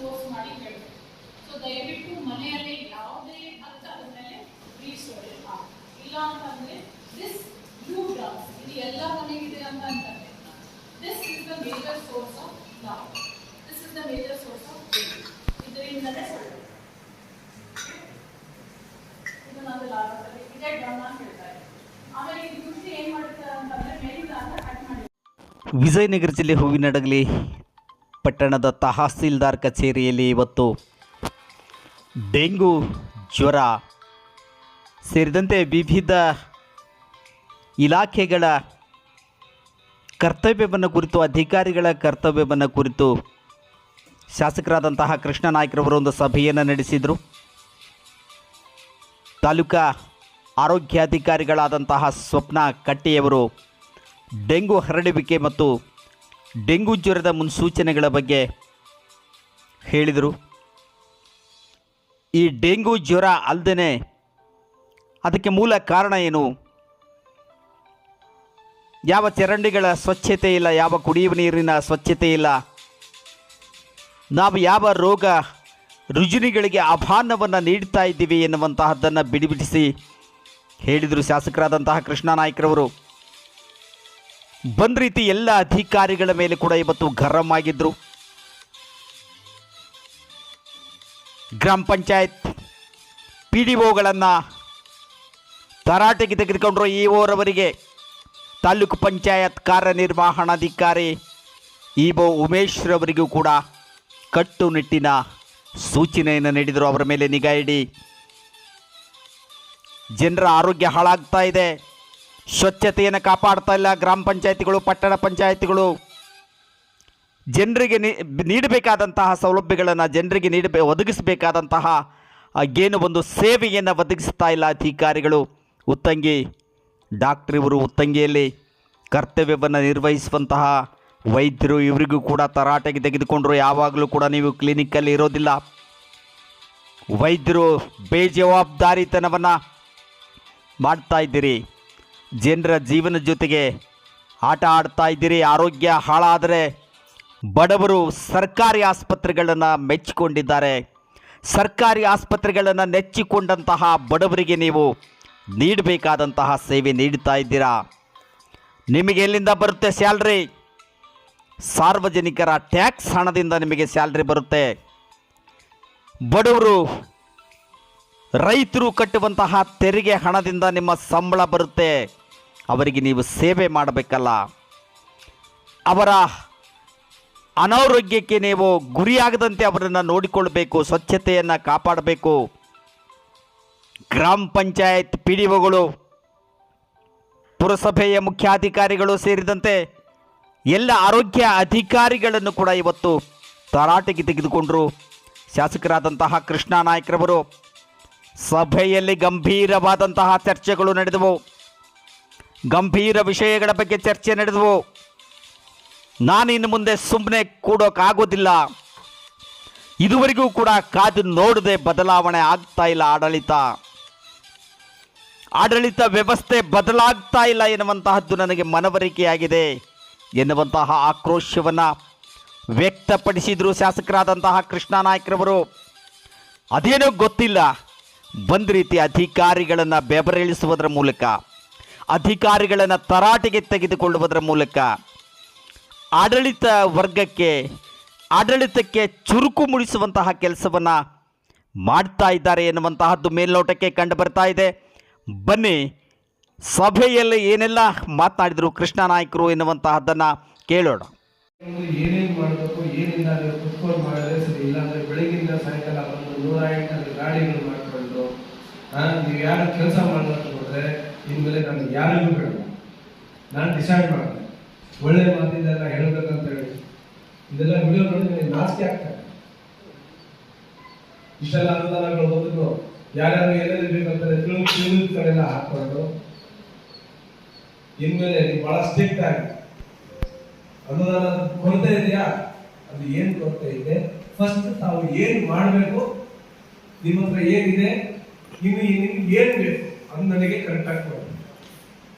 Force ಮಾಡಿ ಕೇಳಬೇಕು. So ದಯವಿಟ್ಟು ಮನೆಯಲ್ಲಿ ಯಾವುದೇ ಹಂತದ ಮೇಲೆ ಬ್ರೀಫ್ಸ್ ಹೊಡೆಯಲ್ಲ. ಇಲ್ಲ ಅಂತಂದರೆ ದಿಸ್ ಯೂ ಡಾನ್ಸ್ ಇದು ಎಲ್ಲ ಮನೆಗಿದೆ ಅಂತ ಅಂತಂದರೆ this is the major source of love. This is the major source of ಇದರಿಂದಲೇ ಸೊಳ್ಳೆ ಇದು ನಾನು ಲಾಭದಲ್ಲಿ ಇದೇ ಡ್ರಮ್ ಅಂತ ಹೇಳ್ತಾರೆ. ಆಮೇಲೆ ಇದು ದುಡ್ಡು ಏನು ಮಾಡ್ತಾರೆ ಅಂತಂದರೆ ಮೇಲಿಂದ ಅಂತ ಕಟ್ ಮಾಡಿ. ವಿಜಯನಗರ ಜಿಲ್ಲೆ ಹೂವಿನಡಗಲಿ ಪಟ್ಟಣದ ತಹಸೀಲ್ದಾರ್ ಕಚೇರಿಯಲ್ಲಿ ಇವತ್ತು ಡೆಂಗು ಜ್ವರ ಸೇರಿದಂತೆ ವಿವಿಧ ಇಲಾಖೆಗಳ ಕರ್ತವ್ಯವನ್ನು ಕುರಿತು ಅಧಿಕಾರಿಗಳ ಕರ್ತವ್ಯವನ್ನು ಕುರಿತು ಶಾಸಕರಾದಂತಹ ಕೃಷ್ಣ ನಾಯ್ಕರವರು ಒಂದು ಸಭೆಯನ್ನು ನಡೆಸಿದರು. ತಾಲೂಕಾ ಆರೋಗ್ಯಾಧಿಕಾರಿಗಳಾದಂತಹ ಸ್ವಪ್ನ ಕಟ್ಟಿಯವರು ಡೆಂಗು ಹರಡುವಿಕೆ ಮತ್ತು ಡೆಂಗು ಜ್ವರದ ಮುನ್ಸೂಚನೆಗಳ ಬಗ್ಗೆ ಹೇಳಿದರು. ಈ ಡೆಂಗು ಜ್ವರ ಅಲ್ಲದೆ ಅದಕ್ಕೆ ಮೂಲ ಕಾರಣ ಏನು, ಯಾವ ಚರಂಡಿಗಳ ಸ್ವಚ್ಛತೆ ಇಲ್ಲ, ಯಾವ ಕುಡಿಯುವ ನೀರಿನ ಸ್ವಚ್ಛತೆ ಇಲ್ಲ, ನಾವು ಯಾವ ರೋಗ ರುಜಿನಿಗಳಿಗೆ ಆಹ್ವಾನವನ್ನು ನೀಡ್ತಾ ಇದ್ದೀವಿ ಎನ್ನುವಂತಹದ್ದನ್ನು ಬಿಡಿಬಿಡಿಸಿ ಹೇಳಿದರು ಶಾಸಕರಾದಂತಹ ಕೃಷ್ಣ ನಾಯ್ಕರವರು. ಬಂದ ರೀತಿ ಎಲ್ಲ ಅಧಿಕಾರಿಗಳ ಮೇಲೆ ಕೂಡ ಇವತ್ತು ಗರಂ ಆಗಿದ್ದರು. ಗ್ರಾಮ ಪಂಚಾಯತ್ PDOಗಳನ್ನು ತರಾಟೆಗೆ ತೆಗೆದುಕೊಂಡರು. ಇಒರವರಿಗೆ ತಾಲೂಕು ಪಂಚಾಯತ್ ಕಾರ್ಯನಿರ್ವಹಣಾಧಿಕಾರಿ ಇಒ ಉಮೇಶ್ ರವರಿಗೂ ಕೂಡ ಕಟ್ಟುನಿಟ್ಟಿನ ಸೂಚನೆಯನ್ನು ನೀಡಿದರು. ಅವರ ಮೇಲೆ ನಿಗಾ ಇಡಿ, ಜನರ ಆರೋಗ್ಯ ಹಾಳಾಗ್ತಾ ಇದೆ, ಸ್ವಚ್ಛತೆಯನ್ನು ಕಾಪಾಡ್ತಾ ಇಲ್ಲ ಗ್ರಾಮ ಪಂಚಾಯತಿಗಳು, ಪಟ್ಟಣ ಪಂಚಾಯತಿಗಳು. ಜನರಿಗೆ ನೀಡಬೇಕಾದಂತಹ ಸೌಲಭ್ಯಗಳನ್ನು ಜನರಿಗೆ ಒದಗಿಸಬೇಕಾದಂತಹ ಏನು ಒಂದು ಸೇವೆಯನ್ನು ಒದಗಿಸ್ತಾ ಇಲ್ಲ ಅಧಿಕಾರಿಗಳು. ಉತ್ತಂಗಿ ಡಾಕ್ಟ್ರ್ ಇವರು ಉತ್ತಂಗಿಯಲ್ಲಿ ಕರ್ತವ್ಯವನ್ನು ನಿರ್ವಹಿಸುವಂತಹ ವೈದ್ಯರು ಇವರಿಗೂ ಕೂಡ ತರಾಟೆಗೆ ತೆಗೆದುಕೊಂಡರು. ಯಾವಾಗಲೂ ಕೂಡ ನೀವು ಕ್ಲಿನಿಕ್ಕಲ್ಲಿ ಇರೋದಿಲ್ಲ, ವೈದ್ಯರು ಬೇಜವಾಬ್ದಾರಿತನವನ್ನು ಮಾಡ್ತಾ ಇದ್ದೀರಿ, ಜನರ ಜೀವನ ಜೊತೆಗೆ ಆಟ ಆಡ್ತಾ ಇದ್ದೀರಿ. ಆರೋಗ್ಯ ಹಾಳಾದರೆ ಬಡವರು ಸರ್ಕಾರಿ ಆಸ್ಪತ್ರೆಗಳನ್ನು ಮೆಚ್ಚಿಕೊಂಡಿದ್ದಾರೆ. ಸರ್ಕಾರಿ ಆಸ್ಪತ್ರೆಗಳನ್ನು ನೆಚ್ಚಿಕೊಂಡಂತಹ ಬಡವರಿಗೆ ನೀವು ನೀಡಬೇಕಾದಂತಹ ಸೇವೆ ನೀಡ್ತಾ ಇದ್ದೀರಾ. ನಿಮಗೆ ಎಲ್ಲಿಂದ ಬರುತ್ತೆ ಸ್ಯಾಲ್ರಿ? ಸಾರ್ವಜನಿಕರ ಟ್ಯಾಕ್ಸ್ ಹಣದಿಂದ ನಿಮಗೆ ಸ್ಯಾಲ್ರಿ ಬರುತ್ತೆ. ಬಡವರು ರೈತರು ಕಟ್ಟುವಂತಹ ತೆರಿಗೆ ಹಣದಿಂದ ನಿಮ್ಮ ಸಂಬಳ ಬರುತ್ತೆ. ಅವರಿಗೆ ನೀವು ಸೇವೆ ಮಾಡಬೇಕಲ್ಲ. ಅವರ ಅನಾರೋಗ್ಯಕ್ಕೆ ನೀವು ಗುರಿಯಾಗದಂತೆ ಅವರನ್ನು ನೋಡಿಕೊಳ್ಬೇಕು, ಸ್ವಚ್ಛತೆಯನ್ನು ಕಾಪಾಡಬೇಕು. ಗ್ರಾಮ ಪಂಚಾಯತ್ PDOಗಳು, ಪುರಸಭೆಯ ಮುಖ್ಯಾಧಿಕಾರಿಗಳು ಸೇರಿದಂತೆ ಎಲ್ಲ ಆರೋಗ್ಯ ಅಧಿಕಾರಿಗಳನ್ನು ಕೂಡ ಇವತ್ತು ತರಾಟೆಗೆ ತೆಗೆದುಕೊಂಡರು ಶಾಸಕರಾದಂತಹ ಕೃಷ್ಣ ನಾಯ್ಕರವರು. ಸಭೆಯಲ್ಲಿ ಗಂಭೀರವಾದಂತಹ ಚರ್ಚೆಗಳು ನಡೆದವು, ಗಂಭೀರ ವಿಷಯಗಳ ಬಗ್ಗೆ ಚರ್ಚೆ ನಡೆದವು. ನಾನಿನ್ನು ಮುಂದೆ ಸುಮ್ಮನೆ ಕೂಡೋಕ್ಕಾಗೋದಿಲ್ಲ. ಇದುವರೆಗೂ ಕೂಡ ಕಾದು ನೋಡದೆ ಬದಲಾವಣೆ ಆಗ್ತಾ ಇಲ್ಲ ಆಡಳಿತ ವ್ಯವಸ್ಥೆ ಬದಲಾಗ್ತಾ ಇಲ್ಲ ಎನ್ನುವಂತಹದ್ದು ನನಗೆ ಮನವರಿಕೆಯಾಗಿದೆ ಎನ್ನುವಂತಹ ಆಕ್ರೋಶವನ್ನು ವ್ಯಕ್ತಪಡಿಸಿದರು ಶಾಸಕರಾದಂತಹ ಕೃಷ್ಣ ನಾಯ್ಕರವರು. ಅದೇನೋ ಗೊತ್ತಿಲ್ಲ, ಒಂದು ರೀತಿ ಅಧಿಕಾರಿಗಳನ್ನು ಬೆಬರಿಳಿಸುವುದರ ಮೂಲಕ, ಅಧಿಕಾರಿಗಳನ್ನು ತರಾಟೆಗೆ ತೆಗೆದುಕೊಳ್ಳುವುದರ ಮೂಲಕ ಆಡಳಿತ ವರ್ಗಕ್ಕೆ, ಆಡಳಿತಕ್ಕೆ ಚುರುಕು ಮೂಡಿಸುವಂತಹ ಕೆಲಸವನ್ನು ಮಾಡ್ತಾ ಇದ್ದಾರೆ ಎನ್ನುವಂತಹದ್ದು ಮೇಲ್ನೋಟಕ್ಕೆ ಕಂಡು ಬರ್ತಾ ಇದೆ. ಬನ್ನಿ, ಸಭೆಯಲ್ಲಿ ಏನೆಲ್ಲ ಮಾತನಾಡಿದರು ಕೃಷ್ಣ ನಾಯ್ಕರು ಎನ್ನುವಂತಹದ್ದನ್ನು ಕೇಳೋಣ. ಏನೇನು ಮಾಡಬೇಕು, ಏನಿಲ್ಲ ನೀವು ಕುತ್ಕೊಂಡು ಮಾಡಿದ್ರೆ ಸರಿ. ಇಲ್ಲಾಂದ್ರೆ ಬೆಳಗಿಂದ ಸಾಯಂಕಾಲ ಬಂದು 108 ಗಾಡಿಗಳು ಮಾಡಿಕೊಂಡು ನೀವು ಯಾರು ಕೆಲಸ ಮಾಡೋದು ನೋಡಿದ್ರೆ ಇನ್ಮೇಲೆ ನಾನು ಯಾರಿಗೂ ಬೇಡ, ನಾನು ಡಿಸೈಡ್ ಮಾಡಿದೆ ಒಳ್ಳೆ ಮಾತಿಂದೆಲ್ಲ ಹೇಳಬೇಕಂತ ಹೇಳಿ. ಇದೆಲ್ಲ ವಿಡಿಯೋ ನೋಡಿ ನನಗೆ ನಾಚಿಕೆ ಆಗ್ತದೆ. ಇಷ್ಟೆಲ್ಲ ಅನುದಾನಗಳು ಹೋದ್ರು ಯಾರ್ಯಾರು ಏನೇನು ಬೇಕಂತಾರೆ ಕಡೆಲ್ಲ ಹಾಕೊಂಡು ಇನ್ಮೇಲೆ ನೀವು ಬಹಳ ಸ್ಟ್ರಿಕ್ಟ್ ಆಗಿ ಅನುದಾನ ಕೊರತೆ ಇದೆಯಾ, ಅದು ಏನು ಕೊರತೆ ಇದೆ, ಫಸ್ಟ್ ತಾವು ಏನು ಮಾಡಬೇಕು, ನಿಮ್ಮ ಹತ್ರ ಏನಿದೆ, ನಿಮ್ಗೆ ಏನು ಬೇಕು ಅದು ನನಗೆ ಕರೆಕ್ಟ್ ಆಗಿ ಕೊಡಿ.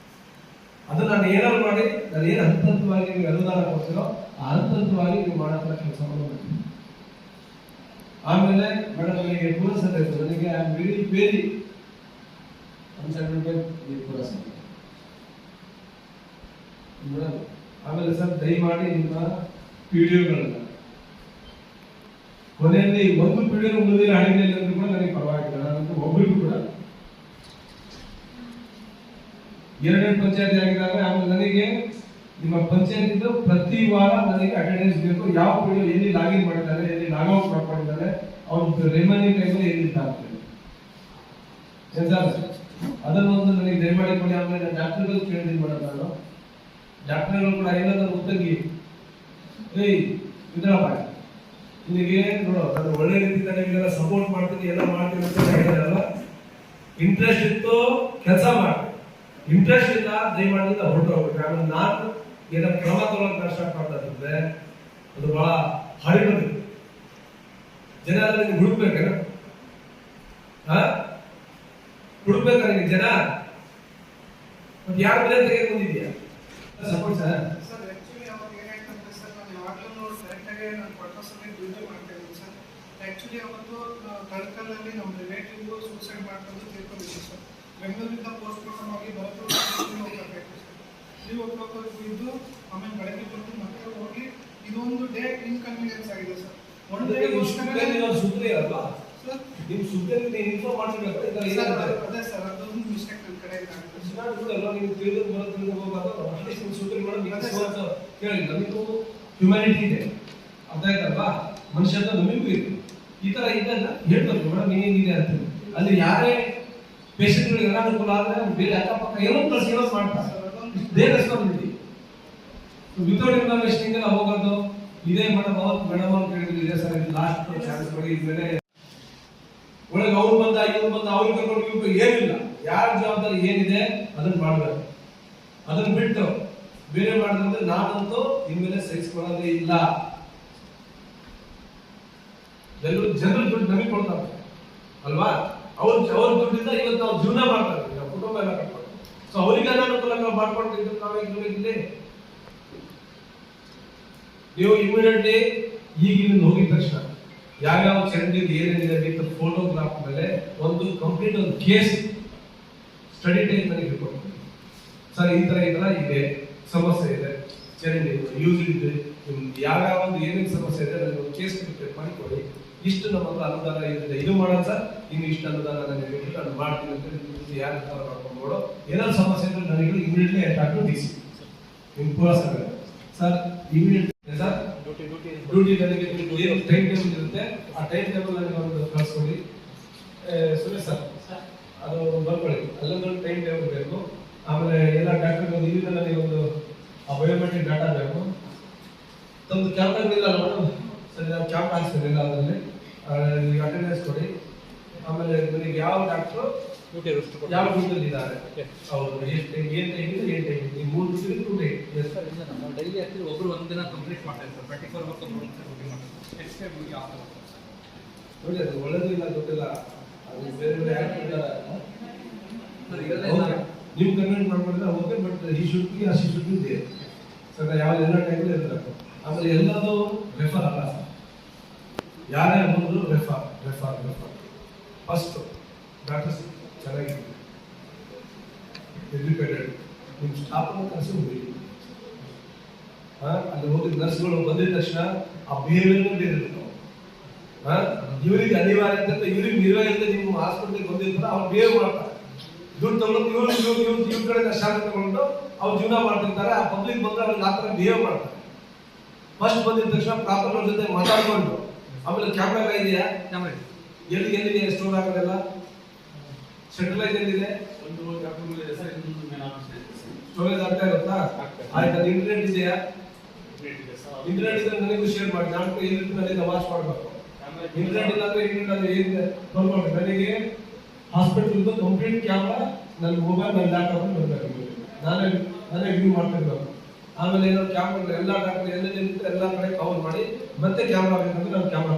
ಅದು ನಾನು ಏನಾದ್ರು ಮಾಡಿ ನಾನು ಏನು ಹಂತವಾಗಿ ನಿಮಗೆ ಅನುದಾನ ಕೊಡ್ತೀರೋ ಆ ಹಂತವಾಗಿ ನೀವು ಮಾಡೋ ಕೆಲಸ ಮಾಡಬೇಕು. ಆಮೇಲೆ ಮೇಡಮ್ ನನಗೆ ಪೂರ ಸರ್ ನನಗೆ ಐ ಆಮ್ ವೆರಿ ವೆರಿ ಪೂರ ಸರ್ ಮೇಡಮ್. ಆಮೇಲೆ ಸರ್ ದಯಮಾಡಿ ನಿಮ್ಮ ವಿಡಿಯೋಗಳನ್ನ ಕೊನೆಯಲ್ಲಿ ಒಂದು ವಿಡಿಯೋ ಉಳಿದಿಲ್ಲ ಅಡಿಗೆಯಲ್ಲಿ ಅಂದ್ರೂ ಕೂಡ ನನಗೆ ಪರವಾಗಿಲ್ಲ. ನಾನಂತೂ ಒಬ್ಬರಿಗೂ ಕೂಡ 2 ಪಂಚಾಯತ್ ಆಗಿದಾಗ ಆಮೇಲೆ ನನಗೆ ನಿಮ್ಮ ಪಂಚಾಯತ್ ಪ್ರತಿ ವಾರ ನನಗೆ ಅಟೆಂಡೆನ್ಸ್ ಬೇಕು. ಯಾವ ವಿಡಿಯೋ ಎಲ್ಲಿ ಲಾಗಿನ್ ಮಾಡಿದ್ದಾರೆ, ಎಲ್ಲಿ ಲಾಗ್ಔಟ್ ಮಾಡ್ಕೊಂಡಿದ್ದಾರೆ, ಅವ್ರ ರಿಮೈನಿಂಗ್ ಟೈಮಲ್ಲಿ ಎಲ್ಲಿಂದ ಆಗ್ತದೆ ಅದನ್ನೊಂದು ನನಗೆ ದಯಮಾಡಿ ಕೊಡಿ. ಆಮೇಲೆ ಡಾಕ್ಟರ್ಗಳು ಕೇಳಿದ್ದೀನಿ ಮೇಡಮ್, ನಾನು ಡಾಕ್ಟರ್ಗಳು ಕೂಡ ಏನಾದ್ರು ಉತ್ತಂಗಿ ಇದ್ರಪ್ಪ ನಿನಗೆ ನೋಡು ನಾನು ಒಳ್ಳೆ ರೀತಿಯಿಂದ ನಿಮಗೆಲ್ಲ ಸಪೋರ್ಟ್ ಮಾಡ್ತೀನಿ, ಎಲ್ಲ ಮಾಡ್ತೀನಿ ಅಂತ ಹೇಳಿದಾರಲ್ಲ. ಇಂಟ್ರೆಸ್ಟ್ ಇತ್ತು ಕೆಲಸ ಮಾಡಿ, ಇಂಟ್ರೆಸ್ಟ್ ಇಲ್ಲ ದಯಮಾಡಿ ಹೊರಟು ಹೋಗ್ಬೇಕು. ಆಮೇಲೆ ನಾನು ಏನಾದ್ರು ಕ್ರಮ ತಗೊಳ್ಳೋಕೆ ನಾನು ಸ್ಟಾರ್ಟ್ ಮಾಡ್ತಾ ಇದ್ದೆ ಅದು ಬಹಳ ಹಾಳಿ ಬಂದಿತ್ತು. ಜನ ನಿಮ್ಗೆ ಹುಡುಕ್ಬೇಕೇನ ಹುಡುಕ್ಬೇಕ ನಿಮಗೆ ಜನ ಮತ್ತೆ ಯಾರ ಮೇಲೆ ತೆಗೆದು ಬಂದಿದ್ಯಾ ಸಪೋರ್ಟ್ ಸರ್? ಆಕ್ಚುಲಿ ಅವತ್ತು ತಳಕಲ್ಲಲ್ಲಿ ನಮ್ಮ ರಿಲೇಟಿವ್ ಸೂಸೈಡ್ ಮಾಡ್ಕೊಂಡು ತಿಳ್ಕೊಂಡಿದ್ವಿ ಸರ್. ಬೆಂಗಳೂರಿಂದ ಪೋಸ್ಟ್ ಮಾರ್ಟಮ್ ಆಗಿ ಹೋಗ್ಬೇಕಾಯ್ತು ಸರ್. 3 ಇದ್ದು ಆಮೇಲೆ ಬೆಳಗ್ಗೆ ಬಂದು ಮತ್ತೆ ಹೋಗಿ ಇದೊಂದು ಡೇ ಇನ್ಕನ್ವೀನಿಯನ್ಸ್ ಆಗಿದೆ ಸರ್. ಸುದ್ದಿ ಅಲ್ವಾ ಸರ್, ನೀವು ಸುದ್ದಿ ಇನ್ಫಾರ್ಮ್ ಮಾಡಬೇಕು. ಅದೇ ಸರ್, ಅದೊಂದು ಮಿಸ್ಟೇಕ್ ನನ್ನ ಕಡೆ ಹ್ಯುಮ್ಯಾನಿಟಿ ಇದೆ, ಅರ್ಥ ಆಯ್ತಲ್ವಾ? ಮನುಷ್ಯತ್ವ ನಮಗೂ ಇದೆ. ಈ ತರ ಇದ್ದಾಗ ಹೇಳ್ಬೇಕು ಮೇಡಮ್ ಏನೇನಿದೆ ಅಂತ. ಅಲ್ಲಿ ಯಾರೇ ಪೇಷಂಟ್ಗಳಿಗೆ ಅನಾನುಕೂಲ ಆದ್ರೆ ಬೇರೆ ಅಕ್ಕಪಕ್ಕ ಏನೋ ಪ್ಲಸ್ ಏನೋ ಮಾಡ್ತಾರೆ, ದೇ ರೆಸ್ಪಾನ್ಸಿಬಿಲಿಟಿ. ವಿತೌಟ್ ಇನ್ಫಾರ್ಮೇಶನ್ ಎಲ್ಲ ಹೋಗೋದು ಇದೇ ಮೇಡಮ್. ಅವತ್ತು ಮೇಡಮ್ ಅವ್ರು ಕೇಳಿದ್ರು ಇದೆ ಸರ್, ಇದು ಲಾಸ್ಟ್ ಚಾನ್ಸ್ ಮಾಡಿ ಇದ್ಮೇಲೆ ಒಳಗೆ ಅವ್ರು ಬಂದ ಇವ್ರು ಬಂದ ಅವ್ರಿಗೆ ಕರ್ಕೊಂಡು ಇವ್ರು ಏನಿಲ್ಲ. ಯಾರ ಜವಾಬ್ದಾರಿ ಏನಿದೆ ಅದನ್ನ ಮಾಡ್ಬೇಕು. ಅದನ್ನ ಬಿಟ್ಟು ಬೇರೆ ಮಾಡಿದ್ರೆ ನಾನಂತೂ ಇನ್ಮೇಲೆ ಸಹಿಸ್ಕೊಳ್ಳೋದೇ ಇಲ್ಲ. ಜನರು ದುಡ್ಡು ನಮಗೆ ಕೊಡ್ತಾರೆ ಅಲ್ವಾ? ಅವ್ರ ದುಡ್ಡಿಂದ ಇವತ್ತು ನಾವು ಜೀವನ ಮಾಡ್ತಾರೆ, ನಾವು ಕುಟುಂಬ ಎಲ್ಲ ಕಟ್ಕೊಂಡು. ಸೊ ಅವರಿಗೆ ಅನಾನುಕೂಲ ಮಾಡ್ಕೊಂಡಿದ್ದು ನಾವೇ ನೀವು ಇಮಿಡಿಯೇಟ್ಲಿ ಈಗ ಹೋಗಿದ ತಕ್ಷಣ ಯಾವ್ಯಾವ ಚರಂಡಿ ಏನೇನಿದೆ ವಿತ್ ಫೋಟೋಗ್ರಾಫ್ ಮೇಲೆ ಒಂದು ಕಂಪ್ಲೀಟ್ ಒಂದು ಕೇಸ್ ಸ್ಟಡಿ ಟೈಮ್ ನನಗೆ ರಿಪೋರ್ಟ್ ಮಾಡಿ ಸರ್, ಈ ತರ ಇದೆ ಸಮಸ್ಯೆ ಇದೆ, ಚರಂಡಿ ಯೂಸ್ ಇದೆ, ನಿಮ್ಗೆ ಯಾವ್ಯಾವ ಒಂದು ಏನೇನು ಸಮಸ್ಯೆ ಇದೆ ನನಗೆ ಒಂದು ಕೇಸ್ ಪ್ರಿಪೇರ್ ಮಾಡಿಕೊಡಿ. ಇಷ್ಟು ನಮ್ಮ ಹತ್ರ ಅನುದಾನ ಇದೆ, ಇದು ಮಾಡೋಣ ಸರ್, ಇನ್ನು ಇಷ್ಟು ಅನುದಾನ ನನಗೆ ನಾನು ಮಾಡ್ತೀನಿ ಅಂತ ಯಾರು ನಿರ್ಧಾರ ಮಾಡ್ಕೊಂಡು ಏನಾದ್ರು ಸಮಸ್ಯೆ ಇದ್ರೆ ನನಗೆ ಇಮಿಡಿಯೇಟ್ಲಿ ಅಟ್ಯಾಕ್ ಡಿಸಿ ನಿಮ್ ಪೂರ ಸರ್ ಇಮಿಡಿಯೇಟ್ ಸರ್ ಡ್ಯೂಟಿ ನನಗೆ ಏನು ಟೈಮ್ ಟೇಬಲ್ ಇರುತ್ತೆ ಆ ಟೈಮ್ ಟೇಬಲ್ ನನಗೆ ಒಂದು ಕಳಿಸ್ಕೊಡಿ. ಸುರೇಶ್ ಸರ್ ಅದು ಬರ್ಕೊಳ್ಳಿ, ಅಲ್ಲೊಂದು ಟೈಮ್ ಟೇಬಲ್ ಬೇಕು. ಆಮೇಲೆ ಎಲ್ಲ ಡಾಕ್ಟರ್ ಇಲ್ಲಿಂದ ನನಗೆ ಒಂದು ಬಯೋಮೆಟ್ರಿಕ್ ಡಾಟಾ ಬೇಕು. ತಮ್ಮದು ಕ್ಯಾಮ್ರಾಗಳಿಲ್ಲ ಮೇಡಮ್, ಸರಿ ನಾವು ಕ್ಯಾಮ್ರಾ ಹಾಕ್ಸ್ತಿರಲಿಲ್ಲ, ಅದರಲ್ಲಿ ಅಟೆಂಡೆನ್ಸ್ ಕೊಡಿ. ಆಮೇಲೆ ನನಗೆ ಯಾವ ಡಾಕ್ಟ್ರು ಯಾವ ಡ್ಯೂಟಿಯಲ್ಲಿ ಇದ್ದಾರೆ ಅವರು ಏನು ಟೈಮ್ ಏನು ಟೈಮ್ ಈ 3 ಡ್ಯೂಟಿ 2 ಟೈಮ್ ನಾವು ಡೈಲಿ ಆಗ್ತೀವಿ. ಒಬ್ರು ಒಂದಿನ ಕಂಪ್ಲೀಟ್ ಮಾಡ್ತಾ ಇರ್ತಾರೆ, 24 ಅವರ್ಸ್ ನೋಡಿ. ಅದು ಒಳ್ಳೇದು ಇಲ್ಲ ಗೊತ್ತಿಲ್ಲ, ಅದು ಬೇರೆ ಬೇರೆ ನೀವು ಕನ್ವಿನ್ಸ್ ಮಾಡ್ಕೊಂಡ್ರೆ ಓಕೆ, ಬಟ್ ಈ ಶುದ್ಧಿ ಆ ಶುದ್ಧಿ ಇದೆ ಸರ್. ಯಾವ ಎಲ್ಲ ಟೈಮಲ್ಲಿ ಇರಬೇಕು. ಆಮೇಲೆ ಎಲ್ಲದೂ ರೆಫರ್ ಅಲ್ಲ ಸರ್, ಯಾರೇ ಬಂದ್ರು refer refer refer. First doctors ಚೆನ್ನಾಗಿದೆ, ಎಜುಕೇಟೆಡ್, ನಿಮ್ಮ ಸ್ಟಾಫನ್ನು ಕರೆಸಿ ಹೋಗಿ ಅಲ್ಲಿ ಹೋಗಿ ನರ್ಸ್ಗಳು ಬಂದಿದ ತಕ್ಷಣ ಆ ಬಿಹೇವಿಯರ್ ಬೇರೆ ಇರ್ತಾವೆ. ಇವರಿಗೆ ಅನಿವಾರ್ಯ ಅಂತ ಇವ್ರಿಗೆ ನಿರ್ವಹಿತ ನಿಮ್ಮ ಹಾಸ್ಪಿಟಲ್ಗೆ ಬಂದಿರ್ತಾರೆ, ಅವ್ರು ಬಿಹೇವ್ ಮಾಡ್ತಾರೆ. ದುಡ್ಡು ತಗೊಂಡು ಇವ್ರ ಕಡೆ ಶಾಲೆ ತಗೊಂಡು ಅವ್ರು ಜೀವನ ಮಾಡ್ತಿರ್ತಾರೆ. ಆ ಪಬ್ಲಿಕ್ ಬಂದ್ರೆ ಅವ್ರಿಗೆ ಆ ಥರ ಬಿಹೇವ್ ಮಾಡ್ತಾರೆ. ಫಸ್ಟ್ ಬಂದಿದ ತಕ್ಷಣ ಪ್ರಾಪರ್ ಅವ್ರ ಜೊತೆ ಮಾತಾಡ್ಕೊಂಡು ಆಮೇಲೆ ಕ್ಯಾಮ್ರಾ ಇದೆಯಾ, ಎಲ್ಲಿದೆ ಸ್ಟೋರ್ ಆಗೋದೆಲ್ಲ, ಸೆಂಟ್ರಲೈಸ್ ಎಲ್ಲಿದೆ, ಸ್ಟೋರೇಜ್ ಆಗ್ತಾ ಇರುತ್ತಾ? ಆಯ್ತು. ಅದು ಇಂಟರ್ನೆಟ್ ಇದೆಯಾ? ಇಂಟರ್ನೆಟ್ ಇದ್ರೆ ನನಗೂ ಶೇರ್ ಮಾಡಿ, ನಾನು ಎಲ್ಲಿಂದ ವಾಚ್ ಮಾಡಬೇಕು. ಇಂಟರ್ನೆಟ್ ಇಲ್ಲ ಅಂದ್ರೆ ಇಂಟರ್ನೆಟ್ ಏನಿದೆ ಬರ್ಕೊಂಡು ನನಗೆ ಹಾಸ್ಪಿಟಲ್ ಕಂಪ್ಲೀಟ್ ಕ್ಯಾಮ್ರಾ ನನ್ನ ಮೊಬೈಲ್ ನನ್ನ ಲ್ಯಾಪ್ಟಾಪ್ ಬರಬೇಕು, ನಾನೇ ವ್ಯೂ ಮಾಡ್ತಿರ್ಬೇಕು. ಆಮೇಲೆ ಏನಾದ್ರು ಕ್ಯಾಮ್ರಾ ಎಲ್ಲ ಡಾಕ್ಟರ್ ಎಲ್ಲೆಲ್ಲಿರುತ್ತೆ ಎಲ್ಲ ಕಡೆ ಕವರ್ ಮಾಡಿ ಮತ್ತೆ ಕ್ಯಾಮ್ರಾ ಬೇಕಂದ್ರೆ ನಾನು ಕ್ಯಾಮ್ರಾ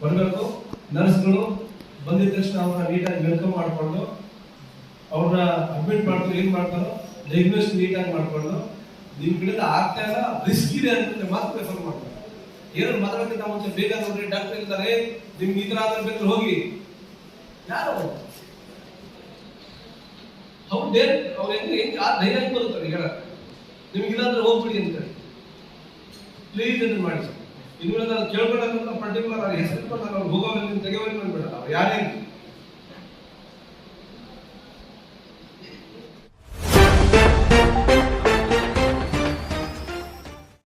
ಬರಬೇಕು. ನರ್ಸ್ಗಳು ಬಂದಿದ ತಕ್ಷಣ ಅವ್ರನ್ನ ನೀಟಾಗಿ ವೆಲ್ಕಮ್ ಮಾಡಿಕೊಂಡು ಅವ್ರನ್ನ ಅಡ್ಮಿಟ್ ಮಾಡ್ತಾರೆ, ಏನು ಮಾಡ್ತಾರೋ ಡಯಾಗ್ನೋಸ್ ನೀಟಾಗಿ ಮಾಡಿಕೊಂಡು ನಿಮ್ಮ ಕಡೆಯಿಂದ ಆಗ್ತಾ ಇಲ್ಲ ರಿಸ್ಕ್ ಇದೆ ಅಂತ ಮಾತ್ರ ರೆಫರ್ ಮಾಡ್ತಾರೆ. ಏನು ಮಾತಾಡೋಕ್ಕಿಂತ ಮುಂಚೆ ಬೇಗ ನೋಡ್ರಿ ಡಾಕ್ಟರ್ ಇರ್ತಾರೆ, ನಿಮ್ಗೆ ಈ ತರ ಆದ್ರೆ ಬೇಕಾದ್ರೆ ಹೋಗಿ. ಯಾರು ಹೌ ಡೇರ್ ಅವ್ರು ಹೆಂಗೆ ಆ ಧೈರ್ಯ ಬರುತ್ತಾರೆ ಈಗ ನಿಮ್ಗೆ ಇಲ್ಲಾಂದ್ರೆ ಹೋಗ್ಬಿಡಿ ಅಂತ ಪ್ಲೀಸ್ ಅದನ್ನ ಮಾಡಿ. ಇನ್ನು ಕೇಳ್ಕೊಂಡ ಪರ್ಟಿಕ್ಯುಲರ್ ಹೆಸರು ನಾನು ಹೋಗೋವಲ್ಲಿ ತೆಗೆವಲ್ಲಿ ಮಾಡ್ಬೇಡ, ಅವ್ರು ಯಾರೇ